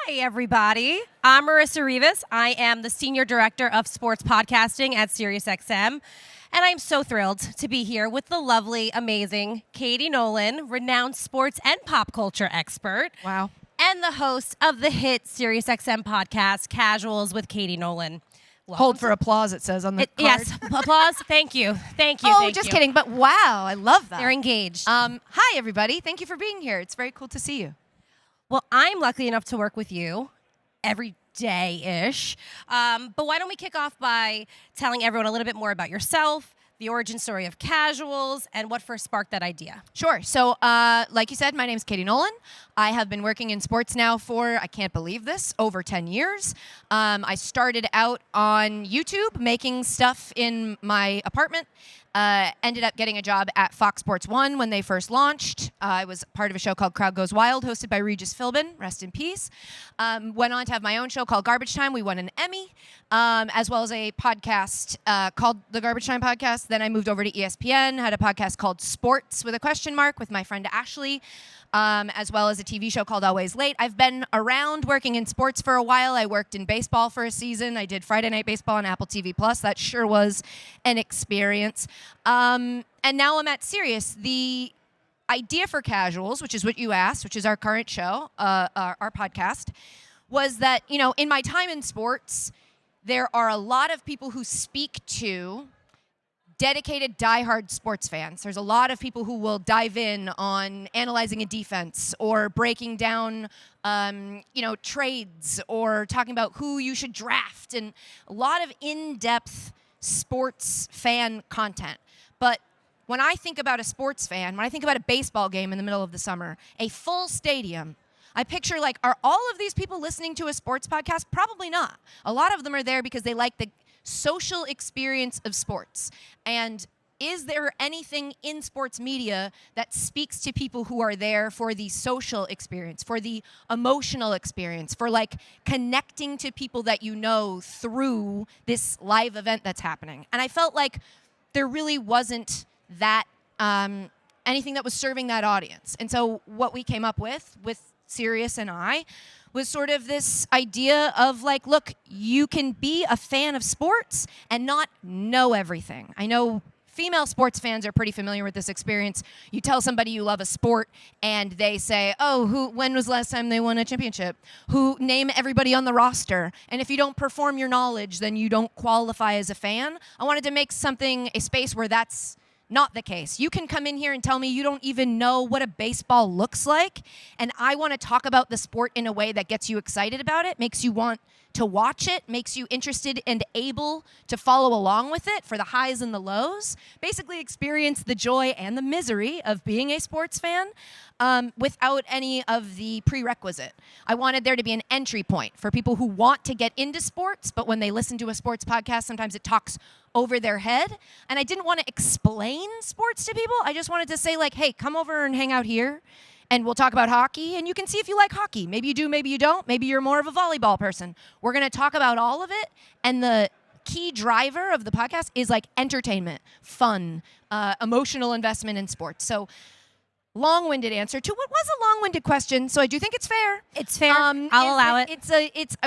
Hi, everybody. I'm Marissa Rives. I am the Senior Director of Sports Podcasting at SiriusXM. And I'm so thrilled to be here with the lovely, amazing Katie Nolan, renowned sports and pop culture expert. Wow. And the host of the hit SiriusXM podcast, Casuals with Katie Nolan. Welcome Hold for applause, it says on the card. Yes, applause. Thank you. Thank you. Oh, thank just you. kidding. But wow, I love that. They're engaged. Hi, everybody. Thank you for being here. It's very cool to see you. Well, I'm lucky enough to work with you every day-ish. But why don't we kick off by telling everyone a little bit more about yourself, the origin story of Casuals, and what first sparked that idea? Sure. So, like you said, my name's Katie Nolan. I have been working in sports now for, I can't believe this, over 10 years. I started out on YouTube making stuff in my apartment. Ended up getting a job at Fox Sports 1 when they first launched. I was part of a show called Crowd Goes Wild, hosted by Regis Philbin, rest in peace. Went on to have my own show called Garbage Time. We won an Emmy, as well as a podcast called The Garbage Time Podcast. Then I moved over to ESPN, had a podcast called Sports with a question mark with my friend Ashley, as well as a TV show called Always Late. I've been around working in sports for a while. I worked in baseball for a season. I did Friday Night Baseball on Apple TV+. That sure was an experience. And now I'm at Sirius. The idea for Casuals, which is what you asked, which is our current show, our podcast, was that, you know, in my time in sports, there are a lot of people who speak to dedicated, diehard sports fans. There's a lot of people who will dive in on analyzing a defense or breaking down, trades or talking about who you should draft, and a lot of in-depth sports fan content. But when I think about a sports fan, when I think about a baseball game in the middle of the summer, a full stadium, I picture, like, are all of these people listening to a sports podcast? Probably not. A lot of them are there because they like the social experience of sports. And is there anything in sports media that speaks to people who are there for the social experience, for the emotional experience, for, like, connecting to people that you know through this live event that's happening? And I felt like there really wasn't that anything that was serving that audience. And so what we came up with Sirius and I was sort of this idea of, like, look, you can be a fan of sports and not know everything. I know female sports fans are pretty familiar with this experience. You tell somebody you love a sport and they say, oh, when was the last time they won a championship? Name everybody on the roster. And if you don't perform your knowledge, then you don't qualify as a fan. I wanted to make a space where that's not the case. You can come in here and tell me you don't even know what a baseball looks like, and I want to talk about the sport in a way that gets you excited about it, makes you want to watch it, makes you interested and able to follow along with it for the highs and the lows, basically experience the joy and the misery of being a sports fan without any of the prerequisite. I wanted there to be an entry point for people who want to get into sports, but when they listen to a sports podcast, sometimes it talks over their head. And I didn't want to explain sports to people. I just wanted to say, like, hey, come over and hang out here, and we'll talk about hockey, and you can see if you like hockey. Maybe you do, maybe you don't. Maybe you're more of a volleyball person. We're going to talk about all of it, and the key driver of the podcast is, like, entertainment, fun, emotional investment in sports. So long-winded answer to what was a long-winded question, so I do think it's fair. It's fair. I'll allow it.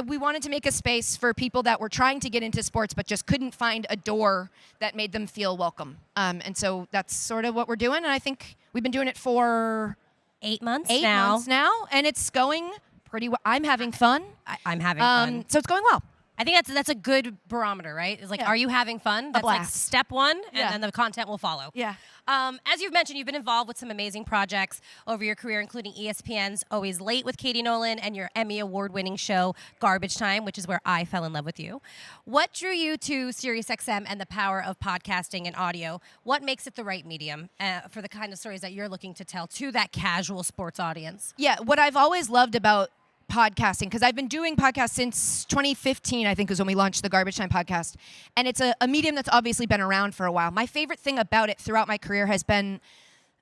We wanted to make a space for people that were trying to get into sports but just couldn't find a door that made them feel welcome. And so that's sort of what we're doing, and I think we've been doing it for 8 months 8 now. months now, and it's going pretty well. I'm having fun. I'm having fun. So it's going well. I think that's a good barometer, right? It's like, are you having fun? That's like blast. step one, and Yeah. then the content will follow. Yeah. As you've mentioned, you've been involved with some amazing projects over your career, including ESPN's Always Late with Katie Nolan and your Emmy-award-winning show, Garbage Time, which is where I fell in love with you. What drew you to SiriusXM and the power of podcasting and audio? What makes it the right medium for the kind of stories that you're looking to tell to that casual sports audience? Yeah, what I've always loved about podcasting, because I've been doing podcasts since 2015, I think, is when we launched the Garbage Time podcast. And it's a medium that's obviously been around for a while. My favorite thing about it throughout my career has been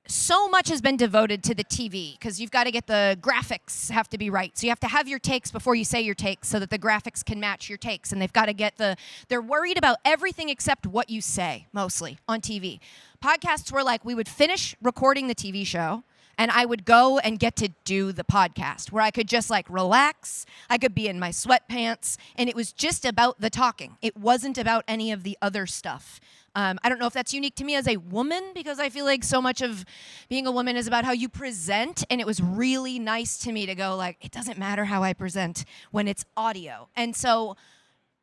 so much has been devoted to the TV, because you've got to get the graphics have to be right. So you have to have your takes before you say your takes so that the graphics can match your takes. And they've got to get they're worried about everything except what you say, mostly, on TV. Podcasts were like, we would finish recording the TV show, And I would go and get to do the podcast where I could just like relax. I could be in my sweatpants, and it was just about the talking. It wasn't about any of the other stuff. I don't know if that's unique to me as a woman, because I feel like so much of being a woman is about how you present, and it was really nice to me to go like, it doesn't matter how I present when it's audio. And so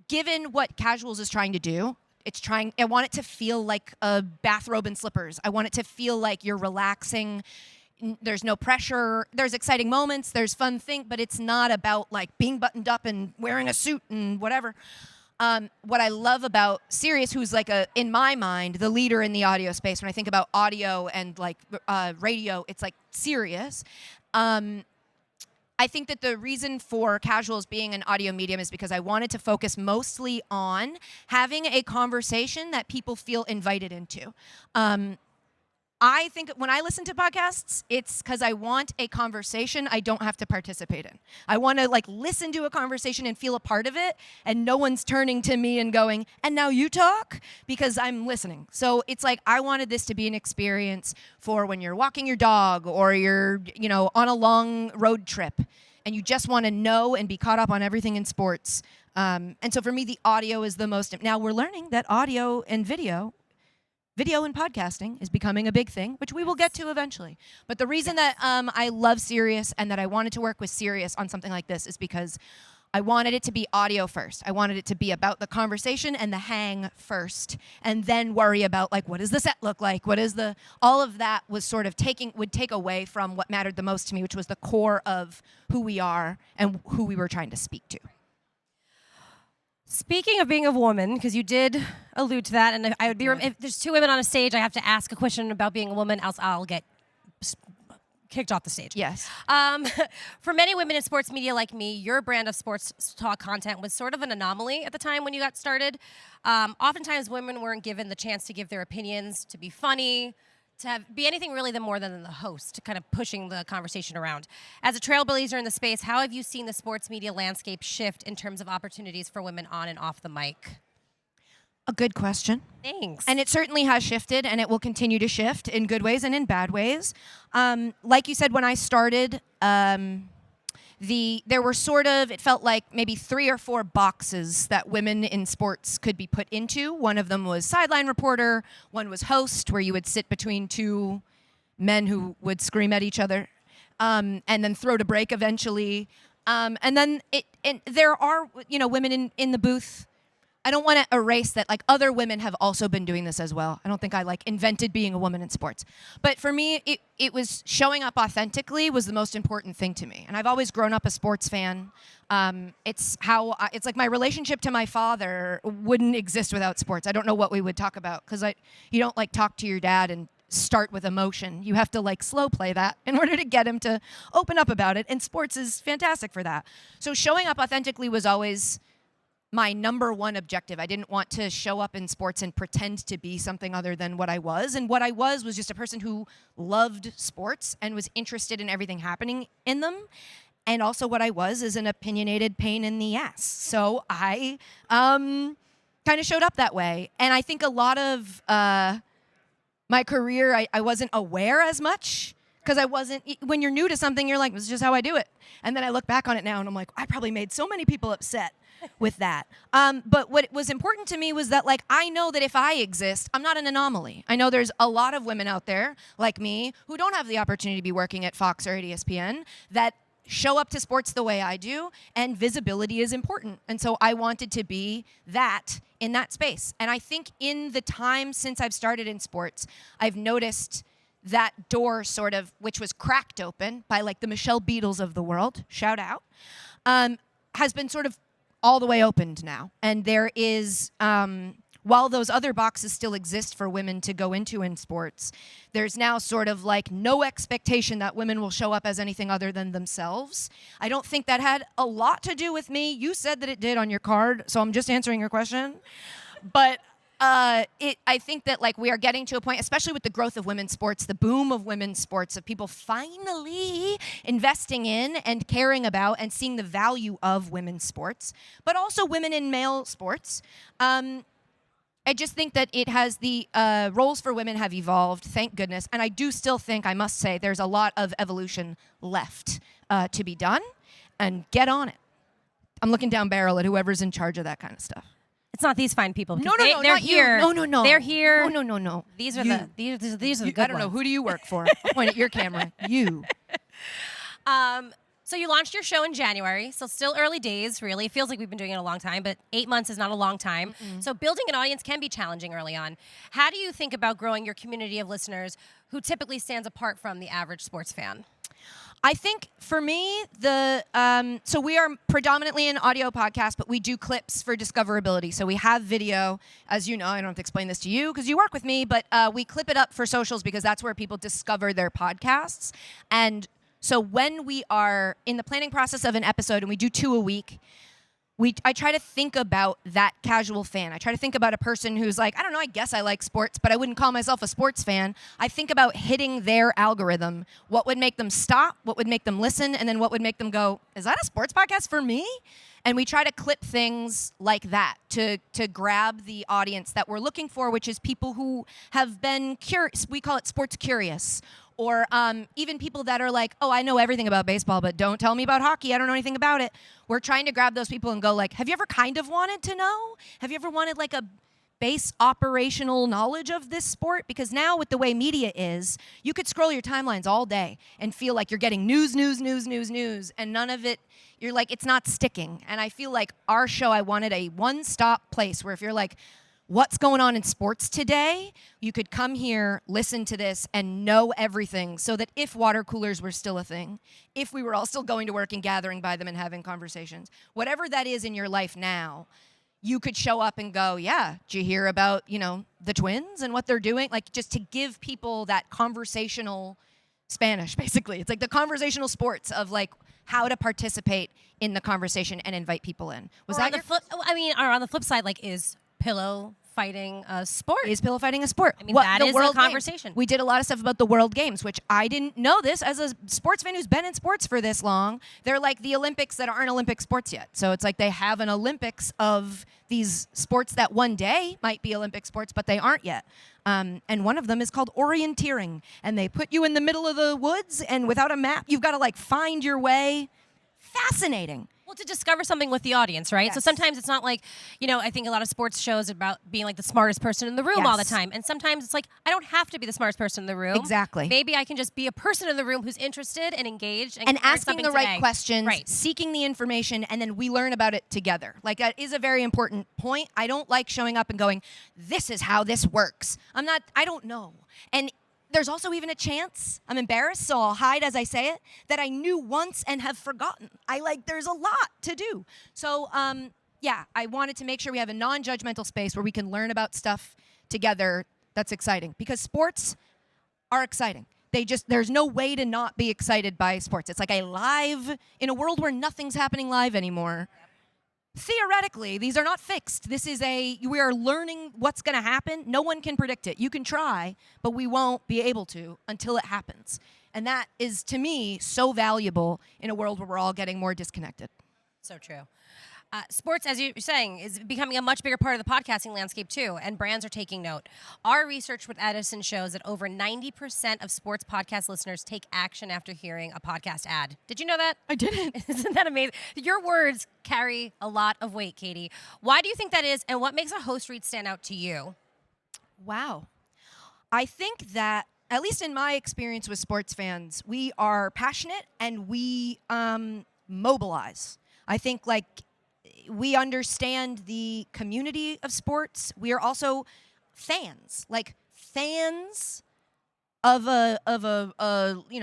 given what Casuals is trying to do, I want it to feel like a bathrobe and slippers. I want it to feel like you're relaxing. There's no pressure. There's exciting moments. There's fun things, but it's not about like being buttoned up and wearing a suit and whatever. What I love about Sirius, who's like in my mind, the leader in the audio space. When I think about audio and like radio, it's like Sirius. I think that the reason for Casuals being an audio medium is because I wanted to focus mostly on having a conversation that people feel invited into. I think when I listen to podcasts, it's because I want a conversation I don't have to participate in. I want to like listen to a conversation and feel a part of it, and no one's turning to me and going, and now you talk, because I'm listening. So it's like I wanted this to be an experience for when you're walking your dog or you're, on a long road trip and you just want to know and be caught up on everything in sports. And so for me, the audio is the most. Now we're learning that audio and video and podcasting is becoming a big thing, which we will get to eventually. But the reason that I love Sirius and that I wanted to work with Sirius on something like this is because I wanted it to be audio first. I wanted it to be about the conversation and the hang first, and then worry about like, what does the set look like? All of that was sort of would take away from what mattered the most to me, which was the core of who we are and who we were trying to speak to. Speaking of being a woman, because you did allude to that, and I would be if there's two women on a stage, I have to ask a question about being a woman, else I'll get kicked off the stage. Yes. For many women in sports media like me, your brand of sports talk content was sort of an anomaly at the time when you got started. Oftentimes, women weren't given the chance to give their opinions, to be funny, to be anything really more than the host, kind of pushing the conversation around. As a trailblazer in the space, how have you seen the sports media landscape shift in terms of opportunities for women on and off the mic? A good question. Thanks. And it certainly has shifted, and it will continue to shift in good ways and in bad ways. Like you said, when I started, there were it felt like maybe 3 or 4 boxes that women in sports could be put into. One of them was sideline reporter. One was host, where you would sit between 2 men who would scream at each other, and then throw to break eventually. And then there are, women in the booth. I don't want to erase that, like, other women have also been doing this as well. I don't think I, invented being a woman in sports. But for me, it was showing up authentically was the most important thing to me. And I've always grown up a sports fan. It's like my relationship to my father wouldn't exist without sports. I don't know what we would talk about, because you don't, talk to your dad and start with emotion. You have to, slow play that in order to get him to open up about it. And sports is fantastic for that. So showing up authentically was always my number one objective. I didn't want to show up in sports and pretend to be something other than what I was. And what I was just a person who loved sports and was interested in everything happening in them. And also what I was is an opinionated pain in the ass. So I kind of showed up that way. And I think a lot of my career, I wasn't aware as much, because when you're new to something, you're like, this is just how I do it. And then I look back on it now and I'm like, I probably made so many people upset with that. But what was important to me was that, I know that if I exist, I'm not an anomaly. I know there's a lot of women out there like me who don't have the opportunity to be working at Fox or at ESPN that show up to sports the way I do, and visibility is important. And so I wanted to be that in that space. And I think in the time since I've started in sports, I've noticed that door which was cracked open by the Michelle Beadles of the world, shout out, has been all the way opened now. And there is, while those other boxes still exist for women to go into in sports, there's now no expectation that women will show up as anything other than themselves. I don't think that had a lot to do with me. You said that it did on your card, so I'm just answering your question. But I think that we are getting to a point, especially with the growth of women's sports, the boom of women's sports, of people finally investing in and caring about and seeing the value of women's sports, but also women in male sports. I just think that it has the roles for women have evolved, thank goodness. And I do still think, I must say, there's a lot of evolution left to be done. And get on it. I'm looking down barrel at whoever's in charge of that kind of stuff. It's not these fine people. No, They're not here. you. No. They're here. No. These are You. these are the good I don't know. ones. Who do you work for? I'll point at your camera. You. So you launched your show in January, so still early days, really. It feels like we've been doing it a long time, but 8 months is not a long time. So building an audience can be challenging early on. How do you think about growing your community of listeners who typically stands apart from the average sports fan? I think for me, so we are predominantly an audio podcast, but we do clips for discoverability. So we have video, as you know. I don't have to explain this to you because you work with me, but we clip it up for socials because that's where people discover their podcasts. And so when we are in the planning process of an episode, and we do 2 a week, I try to think about that casual fan. I try to think about a person who's like, I don't know, I guess I like sports, but I wouldn't call myself a sports fan. I think about hitting their algorithm. What would make them stop? What would make them listen? And then what would make them go, is that a sports podcast for me? And we try to clip things like that to grab the audience that we're looking for, which is people who have been curious. We call it sports curious. Or even people that are like, oh, I know everything about baseball, but don't tell me about hockey. I don't know anything about it. We're trying to grab those people and go like, have you ever kind of wanted to know? Have you ever wanted like a base operational knowledge of this sport? Because now with the way media is, you could scroll your timelines all day and feel like you're getting news, and none of it, you're like, it's not sticking. And I feel like our show, I wanted a one-stop place where if you're like, what's going on in sports today, you could come here, listen to this, and know everything so that if water coolers were still a thing, if we were all still going to work and gathering by them and having conversations, whatever that is in your life now, you could show up and go, yeah, did you hear about, the Twins and what they're doing? Like, just to give people that conversational Spanish, basically. It's like the conversational sports of, like, how to participate in the conversation and invite people in. Was that on the flip side, like, is pillow fighting a sport? Is pillow fighting a sport? I mean, that is a conversation. We did a lot of stuff about the World Games, which I didn't know this as a sports fan who's been in sports for this long. They're like the Olympics that aren't Olympic sports yet. So it's like they have an Olympics of these sports that one day might be Olympic sports, but they aren't yet. And one of them is called orienteering. And they put you in the middle of the woods, and without a map, you've got to like find your way. Fascinating. Well, to discover something with the audience, right? Yes. So sometimes it's not like, I think a lot of sports shows are about being like the smartest person in the room all the time. And sometimes it's like, I don't have to be the smartest person in the room. Exactly. Maybe I can just be a person in the room who's interested and engaged and asking the right today. questions, right. Seeking the information, and then we learn about it together. Like, that is a very important point. I don't like showing up and going, this is how this works. I don't know. And there's also even a chance, I'm embarrassed, so I'll hide as I say it, that I knew once and have forgotten. There's a lot to do. So, I wanted to make sure we have a non-judgmental space where we can learn about stuff together that's exciting. Because sports are exciting. There's no way to not be excited by sports. It's like in a world where nothing's happening live anymore. Theoretically, these are not fixed. We are learning what's going to happen. No one can predict it. You can try, but we won't be able to until it happens. And that is, to me, so valuable in a world where we're all getting more disconnected. So true. Sports, as you're saying, is becoming a much bigger part of the podcasting landscape, too, and brands are taking note. Our research with Edison shows that over 90% of sports podcast listeners take action after hearing a podcast ad. Did you know that? I didn't. Isn't that amazing? Your words carry a lot of weight, Katie. Why do you think that is, and what makes a host read stand out to you? Wow. I think that, at least in my experience with sports fans, we are passionate and we mobilize. I think, we understand the community of sports. We are also fans of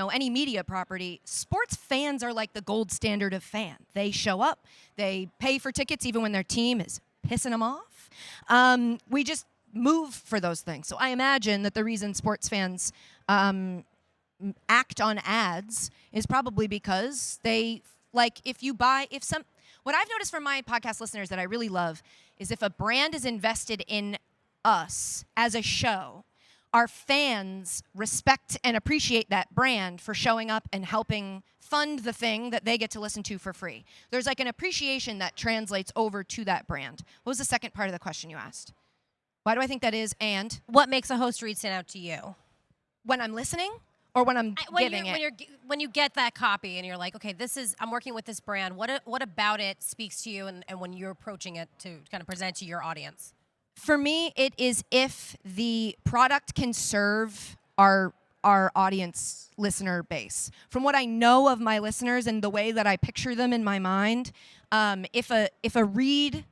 any media property. Sports fans are like the gold standard of fan. They show up, they pay for tickets even when their team is pissing them off. We just move for those things. So I imagine that the reason sports fans act on ads is probably because what I've noticed from my podcast listeners that I really love is if a brand is invested in us as a show, our fans respect and appreciate that brand for showing up and helping fund the thing that they get to listen to for free. There's like an appreciation that translates over to that brand. What was the second part of the question you asked? Why do I think that is? And What makes a host read stand out to you? when I'm listening or when I'm giving it? When you get that copy and you're like, okay, I'm working with this brand. What about it speaks to you, and when you're approaching it to kind of present to your audience? For me, it is if the product can serve our audience listener base. From what I know of my listeners and the way that I picture them in my mind, if a read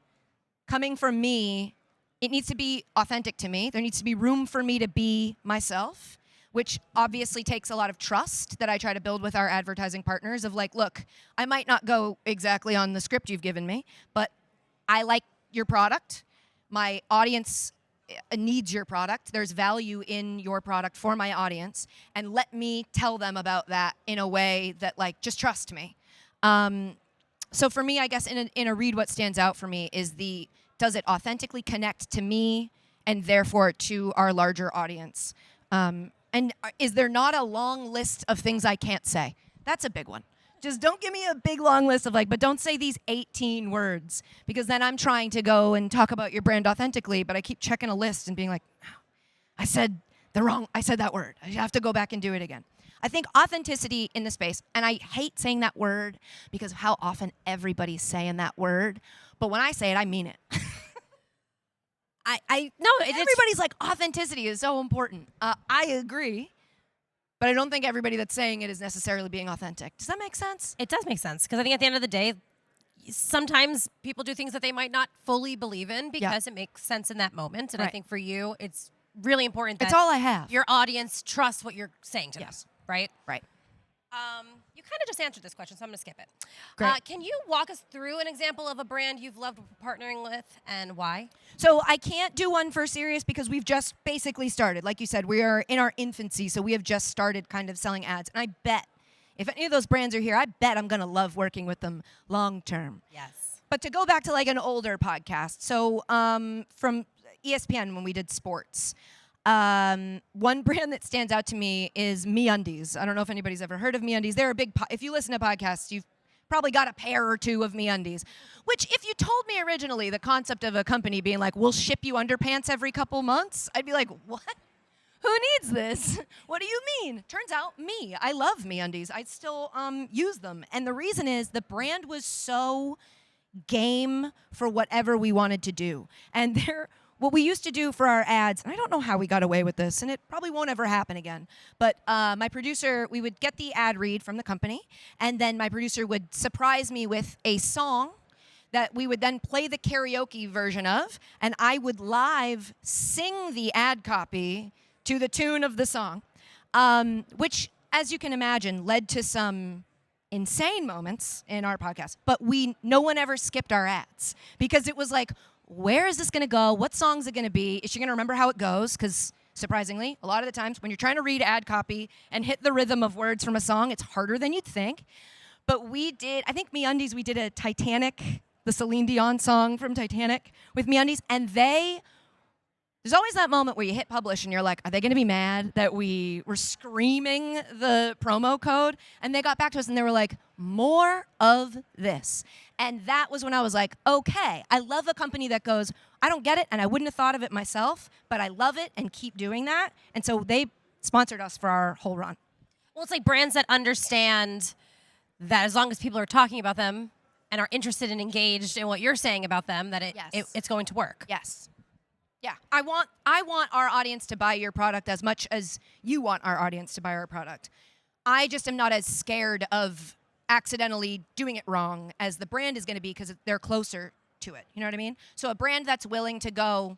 coming from me, it needs to be authentic to me. There needs to be room for me to be myself, which obviously takes a lot of trust that I try to build with our advertising partners of like, look, I might not go exactly on the script you've given me, but I like your product. My audience needs your product. There's value in your product for my audience, and let me tell them about that in a way that like just trust me. So for me, I guess in a read, what stands out for me is does it authentically connect to me and therefore to our larger audience? And is there not a long list of things I can't say? That's a big one. Just don't give me a big long list of like, but don't say these 18 words, because then I'm trying to go and talk about your brand authentically, but I keep checking a list and being like, oh, I said that word. I have to go back and do it again. I think authenticity in the space, and I hate saying that word because of how often everybody's saying that word, but when I say it, I mean it. Everybody's like, authenticity is so important. I agree. But I don't think everybody that's saying it is necessarily being authentic. Does that make sense? It does make sense, because I think at the end of the day, sometimes people do things that they might not fully believe in because it makes sense in that moment. And I think for you, it's really important that it's all I have. Your audience trusts what you're saying to them, right? Right. You kind of just answered this question, so I'm going to skip it. Great. Can you walk us through an example of a brand you've loved partnering with and why? So I can't do one for Sirius because we've just basically started. Like you said, we are in our infancy, so we have just started kind of selling ads. And I bet if any of those brands are here, I bet I'm going to love working with them long term. Yes. But to go back to like an older podcast, so from ESPN when we did sports, one brand that stands out to me is MeUndies. I don't know if anybody's ever heard of MeUndies. They're a big, if you listen to podcasts, you've probably got a pair or two of MeUndies, which if you told me originally the concept of a company being like, we'll ship you underpants every couple months, I'd be like, what? Who needs this? What do you mean? Turns out me. I love MeUndies. I still use them. And the reason is the brand was so game for whatever we wanted to do. And what we used to do for our ads, and I don't know how we got away with this, and it probably won't ever happen again, but my producer, we would get the ad read from the company, and then my producer would surprise me with a song that we would then play the karaoke version of, and I would live sing the ad copy to the tune of the song, which, as you can imagine, led to some insane moments in our podcast, but no one ever skipped our ads, because it was like, where is this going to go? What song's it going to be? Is she going to remember how it goes? Because surprisingly, a lot of the times when you're trying to read ad copy and hit the rhythm of words from a song, it's harder than you'd think. But I think MeUndies, we did a Titanic, the Celine Dion song from Titanic with MeUndies, and there's always that moment where you hit publish and you're like, are they going to be mad that we were screaming the promo code? And they got back to us and they were like, more of this. And that was when I was like, okay, I love a company that goes, I don't get it and I wouldn't have thought of it myself, but I love it and keep doing that. And so they sponsored us for our whole run. Well, it's like brands that understand that as long as people are talking about them and are interested and engaged in what you're saying about them, that it's going to work. Yes. Yeah, I want our audience to buy your product as much as you want our audience to buy our product. I just am not as scared of accidentally doing it wrong as the brand is going to be because they're closer to it. You know what I mean? So a brand that's willing to go,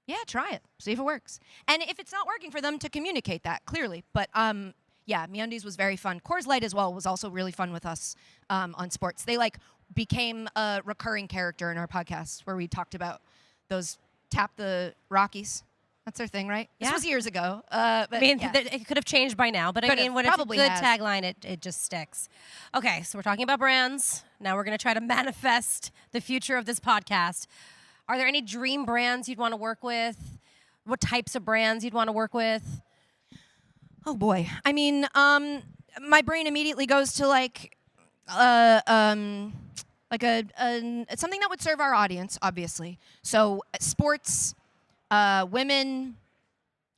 yeah, try it, see if it works. And if it's not working for them, to communicate that clearly. But yeah, MeUndies was very fun. Coors Light as well was also really fun with us on sports. They became a recurring character in our podcast where we talked about those Tap the Rockies. That's their thing, right? Yeah. This was years ago. But it could have changed by now, but I mean, when it's a good tagline, it just sticks. Okay, so we're talking about brands. Now we're going to try to manifest the future of this podcast. Are there any dream brands you'd want to work with? What types of brands you'd want to work with? Oh, boy. I mean, my brain immediately goes to something that would serve our audience, obviously. So sports, women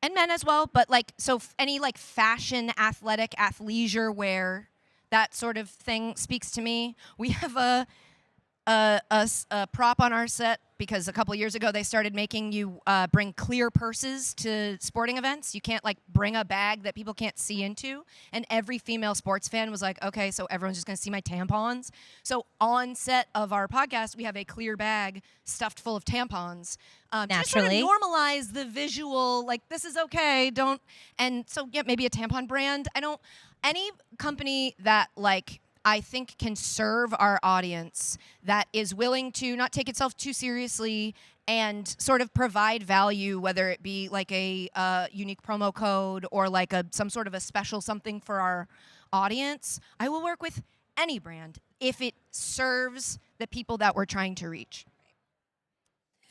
and men as well, but like any like fashion, athletic, athleisure wear, that sort of thing speaks to me. We have a prop on our set because a couple years ago they started making you bring clear purses to sporting events. You can't like bring a bag that people can't see into. And every female sports fan was like, okay, so everyone's just gonna see my tampons. So on set of our podcast, we have a clear bag stuffed full of tampons. Just sort of Naturally. normalize the visual, like this is okay, don't, and so yeah, maybe a tampon brand. Any company that like I think can serve our audience that is willing to not take itself too seriously and sort of provide value, whether it be like a unique promo code or like some sort of a special something for our audience. I will work with any brand if it serves the people that we're trying to reach.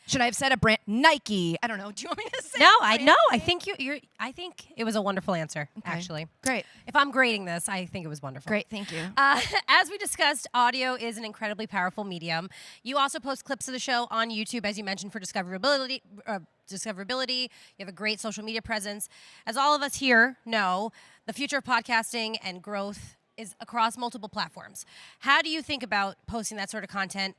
Should I have said a brand? Nike. I don't know. Do you want me to say? No, I know. I think you're. I think it was a wonderful answer. Okay. Actually, Great. if I'm grading this, I think it was wonderful. Great. Thank you. As we discussed, audio is an incredibly powerful medium. You also post clips of the show on YouTube, as you mentioned, for discoverability. You have a great social media presence. As all of us here know, the future of podcasting and growth is across multiple platforms. How do you think about posting that sort of content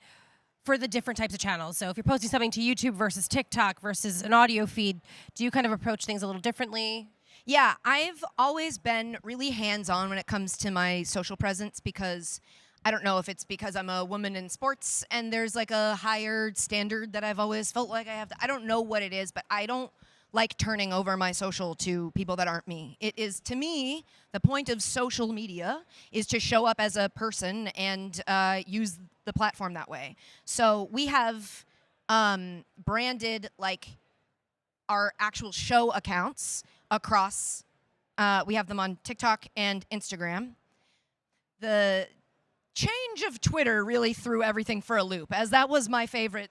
for the different types of channels? So if you're posting something to YouTube versus TikTok versus an audio feed, do you kind of approach things a little differently? Yeah, I've always been really hands-on when it comes to my social presence because I don't know if it's because I'm a woman in sports and there's like a higher standard that I've always felt like I have to. I don't know what it is, but I don't like turning over my social to people that aren't me. It is, to me, the point of social media is to show up as a person and use the platform that way. So we have branded like our actual show accounts across, we have them on TikTok and Instagram. The change of Twitter really threw everything for a loop, as that was my favorite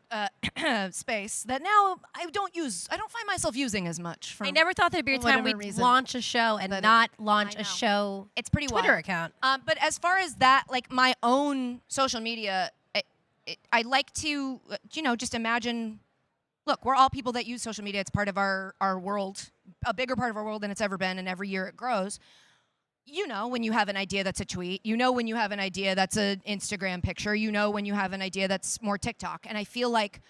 space that now I don't find myself using as much. I never thought there'd be a time we'd launch a show and not launch a show. It's pretty Twitter wild. account. But as far as that, like my own social media, I like to, just imagine, look, we're all people that use social media. It's part of our world, a bigger part of our world than it's ever been, and every year it grows. You know when you have an idea that's a tweet. You know when you have an idea that's an Instagram picture. You know when you have an idea that's more TikTok. And I feel like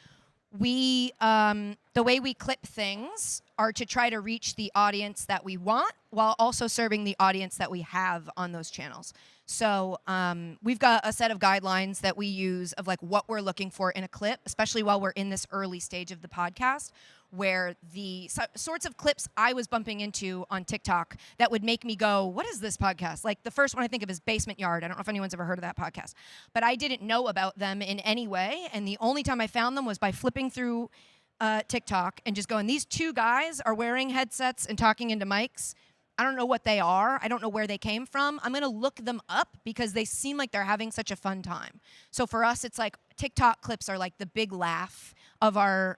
we, the way we clip things are to try to reach the audience that we want while also serving the audience that we have on those channels. So we've got a set of guidelines that we use of like what we're looking for in a clip, especially while we're in this early stage of the podcast, where the sorts of clips I was bumping into on TikTok that would make me go, what is this podcast? Like the first one I think of is Basement Yard. I don't know if anyone's ever heard of that podcast, but I didn't know about them in any way. And the only time I found them was by flipping through TikTok and just going, these two guys are wearing headsets and talking into mics. I don't know what they are. I don't know where they came from. I'm going to look them up because they seem like they're having such a fun time. So for us, it's like TikTok clips are like the big laugh of our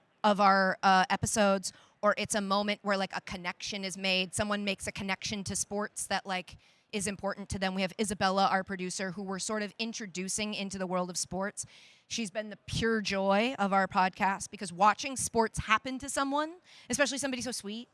episodes, or it's a moment where like a connection is made. Someone makes a connection to sports that like is important to them. We have Isabella, our producer, who we're sort of introducing into the world of sports. She's been the pure joy of our podcast because watching sports happen to someone, especially somebody so sweet,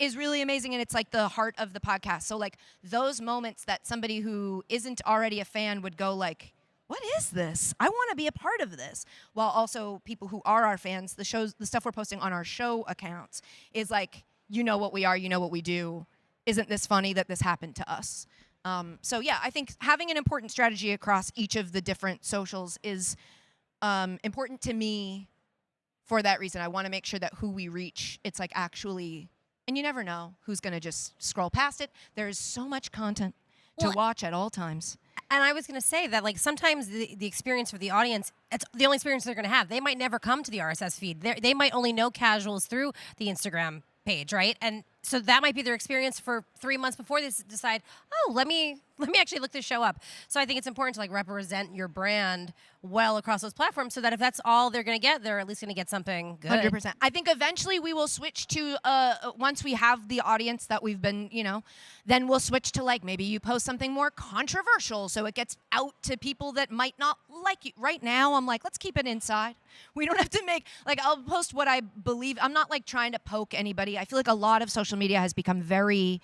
is really amazing, and it's like the heart of the podcast. So like those moments that somebody who isn't already a fan would go like, what is this? I want to be a part of this. While also people who are our fans, the stuff we're posting on our show accounts is like, you know what we are, you know what we do. Isn't this funny that this happened to us? So yeah, I think having an important strategy across each of the different socials is important to me for that reason. I want to make sure that who we reach, it's like actually, and you never know who's going to just scroll past it. There's so much content to watch at all times. And I was going to say that, like, sometimes the experience for the audience, it's the only experience they're going to have. They might never come to the RSS feed. They might only know casuals through the Instagram page, right? And So that might be their experience for 3 months before they decide, oh, let me actually look this show up. So I think it's important to like represent your brand well across those platforms so that if that's all they're going to get, they're at least going to get something good. 100%. I think eventually we will switch to, once we have the audience that we've been, then we'll switch to like maybe you post something more controversial so it gets out to people that might not like you. Right now, I'm like, let's keep it inside. We don't have to make, like, I'll post what I believe. I'm not like trying to poke anybody. I feel like a lot of social media has become very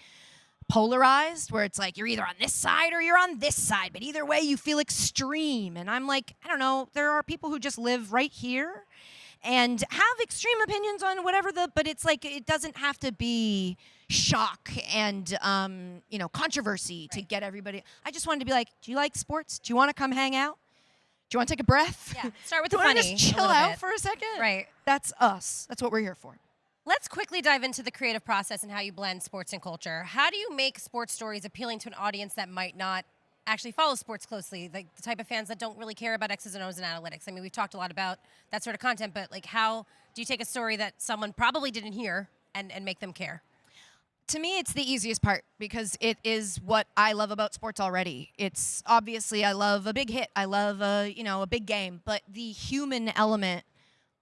polarized, where it's like you're either on this side or you're on this side, but either way you feel extreme. And I'm like, I don't know, there are people who just live right here and have extreme opinions on whatever but it's like it doesn't have to be shock and controversy to get everybody. I just wanted to be like, do you like sports? Do you want to come hang out? Do you want to take a breath? Yeah, start with do the you funny. Want to just chill out for a second? Right. That's us. That's what we're here for. Let's quickly dive into the creative process and how you blend sports and culture. How do you make sports stories appealing to an audience that might not actually follow sports closely, like the type of fans that don't really care about X's and O's and analytics? I mean, we've talked a lot about that sort of content, but like, how do you take a story that someone probably didn't hear and make them care? To me, it's the easiest part because it is what I love about sports already. It's obviously I love a big hit. I love a big game, but the human element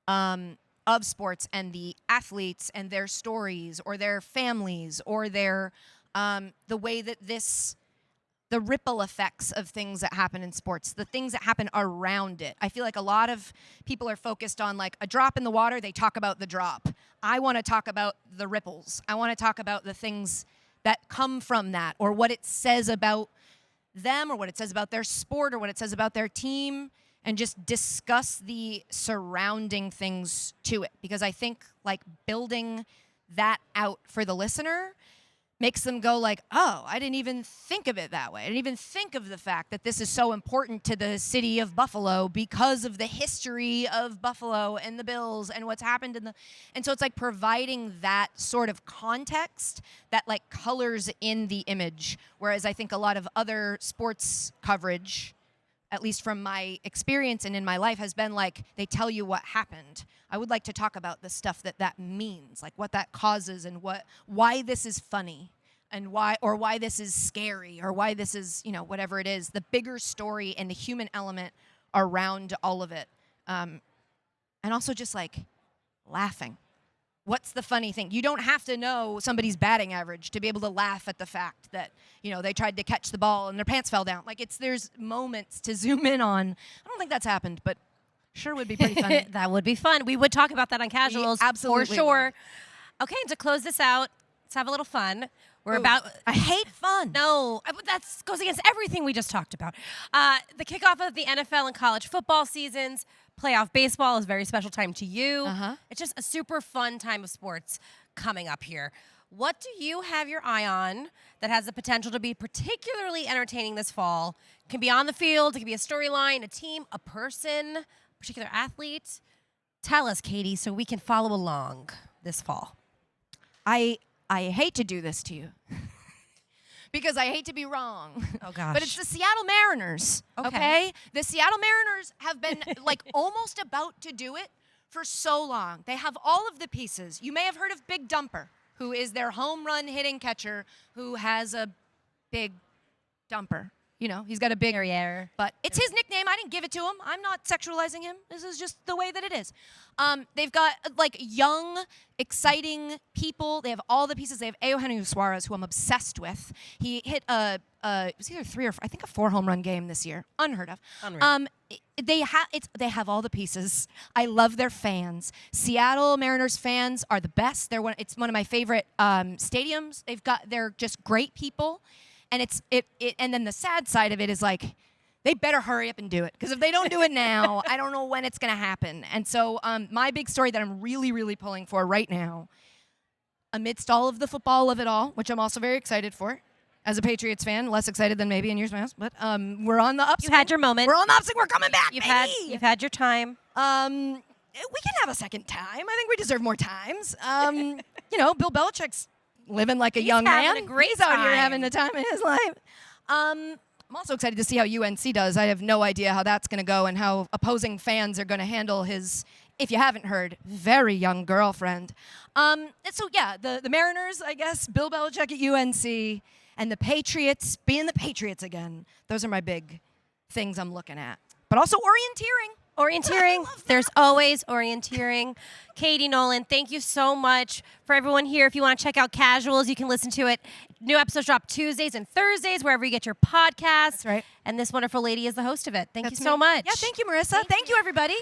of sports and the athletes and their stories or their families or their the way that the ripple effects of things that happen in sports, the things that happen around it. I feel like a lot of people are focused on like a drop in the water. They talk about the drop. I want to talk about the ripples. I want to talk about the things that come from that, or what it says about them, or what it says about their sport, or what it says about their team, and just discuss the surrounding things to it. Because I think like building that out for the listener makes them go like, oh, I didn't even think of it that way. I didn't even think of the fact that this is so important to the city of Buffalo because of the history of Buffalo and the Bills and what's happened and so it's like providing that sort of context that like colors in the image. Whereas I think a lot of other sports coverage, at least from my experience and in my life, has been like, they tell you what happened. I would like to talk about the stuff that means, like what that causes and why this is funny and why this is scary or why this is, whatever it is, the bigger story and the human element around all of it. And also just like laughing. What's the funny thing? You don't have to know somebody's batting average to be able to laugh at the fact that, they tried to catch the ball and their pants fell down. Like there's moments to zoom in on. I don't think that's happened, but sure would be pretty funny. That would be fun. We would talk about that on Casuals. Absolutely for sure. would. Okay, to close this out, let's have a little fun. I hate fun. No, that goes against everything we just talked about. The kickoff of the NFL and college football seasons. Playoff baseball is a very special time to you. Uh-huh. It's just a super fun time of sports coming up here. What do you have your eye on that has the potential to be particularly entertaining this fall? It can be on the field, it can be a storyline, a team, a person, a particular athlete. Tell us, Katie, so we can follow along this fall. I hate to do this to you. Because I hate to be wrong. Oh, gosh. But it's the Seattle Mariners, okay? The Seattle Mariners have been like almost about to do it for so long. They have all of the pieces. You may have heard of Big Dumper, who is their home run hitting catcher who has a big dumper. He's got a big Derriere. But it's his nickname. I didn't give it to him. I'm not sexualizing him. This is just the way that it is. They've got like young, exciting people. They have all the pieces. They have Eugenio Suarez, who I'm obsessed with. He hit it was either 3 or 4, I think a 4 home run game this year. Unheard of. They have all the pieces. I love their fans. Seattle Mariners fans are the best. It's one of my favorite stadiums. They're just great people. And and then the sad side of it is like, they better hurry up and do it. Because if they don't do it now, I don't know when it's going to happen. And so my big story that I'm really, really pulling for right now, amidst all of the football of it all, which I'm also very excited for, as a Patriots fan, less excited than maybe in years past, but we're on the upswing. You had your moment. We're on the upswing. We're coming back, You've had your time. We can have a second time. I think we deserve more times. Bill Belichick's living like a young man. He's out here having the time of his life. I'm also excited to see how UNC does. I have no idea how that's going to go and how opposing fans are going to handle his if you haven't heard, very young girlfriend. And so, yeah, the Mariners, I guess, Bill Belichick at UNC, and the Patriots being the Patriots again. Those are my big things I'm looking at. But also orienteering. Orienteering. There's always orienteering. Katie Nolan, thank you so much. For everyone here, if you want to check out Casuals, you can listen to it. New episodes drop Tuesdays and Thursdays, wherever you get your podcasts. That's right. And this wonderful lady is the host of it. Thank you That's so me. much. Yeah, thank you, Marissa. Thank you, everybody.